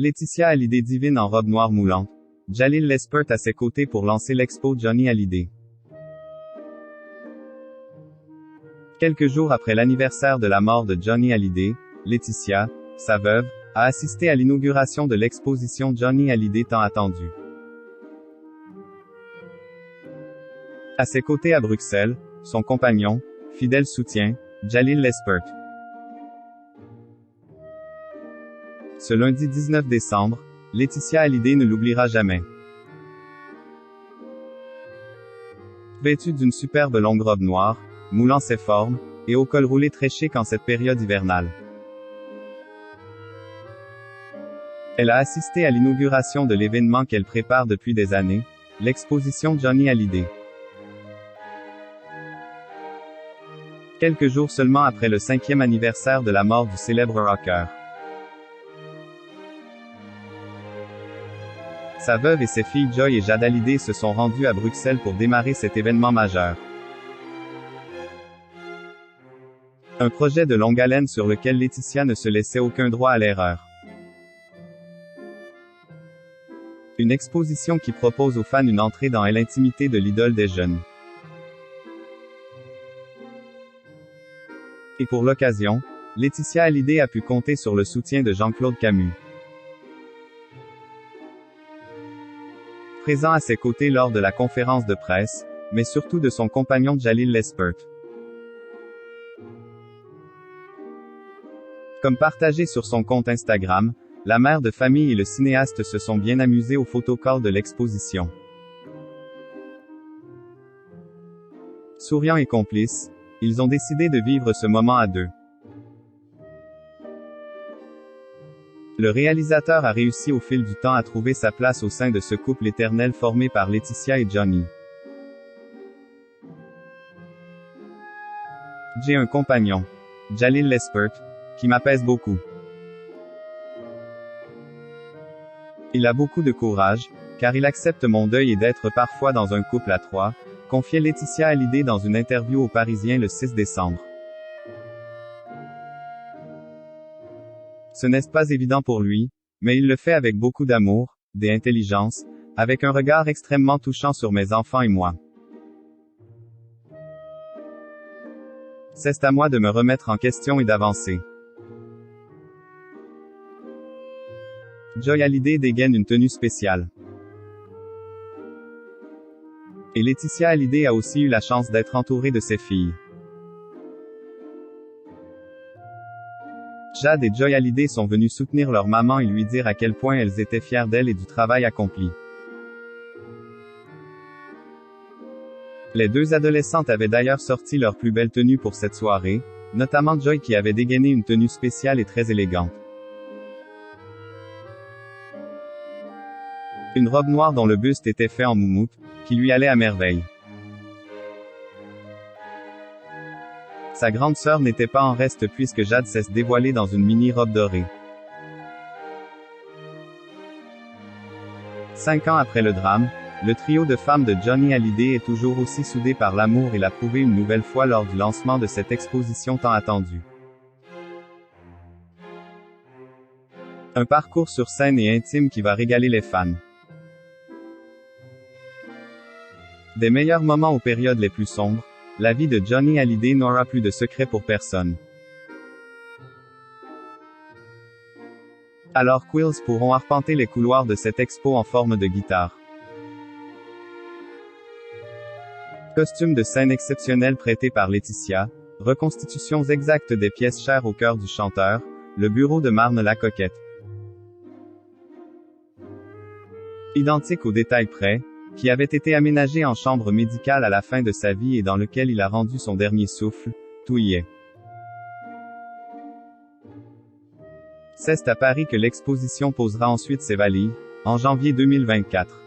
Laetitia Hallyday divine en robe noire moulante. Jalil Lespert à ses côtés pour lancer l'expo Johnny Hallyday. Quelques jours après l'anniversaire de la mort de Johnny Hallyday, Laetitia, sa veuve, a assisté à l'inauguration de l'exposition Johnny Hallyday tant attendue. À ses côtés à Bruxelles, son compagnon, fidèle soutien, Jalil Lespert. Ce lundi 19 décembre, Laetitia Hallyday ne l'oubliera jamais. Vêtue d'une superbe longue robe noire, moulant ses formes, et au col roulé très chic en cette période hivernale. Elle a assisté à l'inauguration de l'événement qu'elle prépare depuis des années, l'exposition Johnny Hallyday. Quelques jours seulement après le 5e anniversaire de la mort du célèbre rocker. Sa veuve et ses filles Joy et Jade Hallyday se sont rendues à Bruxelles pour démarrer cet événement majeur. Un projet de longue haleine sur lequel Laetitia ne se laissait aucun droit à l'erreur. Une exposition qui propose aux fans une entrée dans l'intimité de l'idole des jeunes. Et pour l'occasion, Laetitia Hallyday a pu compter sur le soutien de Jean-Claude Camus. Présent à ses côtés lors de la conférence de presse, mais surtout de son compagnon Jalil Lespert. Comme partagé sur son compte Instagram, la mère de famille et le cinéaste se sont bien amusés au photocall de l'exposition. Souriants et complices, ils ont décidé de vivre ce moment à deux. Le réalisateur a réussi au fil du temps à trouver sa place au sein de ce couple éternel formé par Laetitia et Johnny. J'ai un compagnon, Jalil Lespert, qui m'apaise beaucoup. Il a beaucoup de courage, car il accepte mon deuil et d'être parfois dans un couple à trois, confiait Laetitia Hallyday dans une interview au Parisien le 6 décembre. Ce n'est pas évident pour lui, mais il le fait avec beaucoup d'amour, d'intelligence, avec un regard extrêmement touchant sur mes enfants et moi. C'est à moi de me remettre en question et d'avancer. Joy Hallyday dégaine une tenue spéciale. Et Laetitia Hallyday a aussi eu la chance d'être entourée de ses filles. Jade et Joy Hallyday sont venues soutenir leur maman et lui dire à quel point elles étaient fières d'elle et du travail accompli. Les deux adolescentes avaient d'ailleurs sorti leur plus belle tenue pour cette soirée, notamment Joy qui avait dégainé une tenue spéciale et très élégante. Une robe noire dont le buste était fait en moumoute, qui lui allait à merveille. Sa grande sœur n'était pas en reste puisque Jade s'est dévoilée dans une mini-robe dorée. 5 ans après le drame, le trio de femmes de Johnny Hallyday est toujours aussi soudé par l'amour et l'a prouvé une nouvelle fois lors du lancement de cette exposition tant attendue. Un parcours sur scène et intime qui va régaler les fans. Des meilleurs moments aux périodes les plus sombres, la vie de Johnny Hallyday n'aura plus de secret pour personne. Alors Quills pourront arpenter les couloirs de cette expo en forme de guitare. Costumes de scène exceptionnels prêtés par Laetitia, reconstitutions exactes des pièces chères au cœur du chanteur, le bureau de Marne la coquette. Identique aux détails près, qui avait été aménagé en chambre médicale à la fin de sa vie et dans lequel il a rendu son dernier souffle, tout y est. C'est à Paris que l'exposition posera ensuite ses valises, en janvier 2024.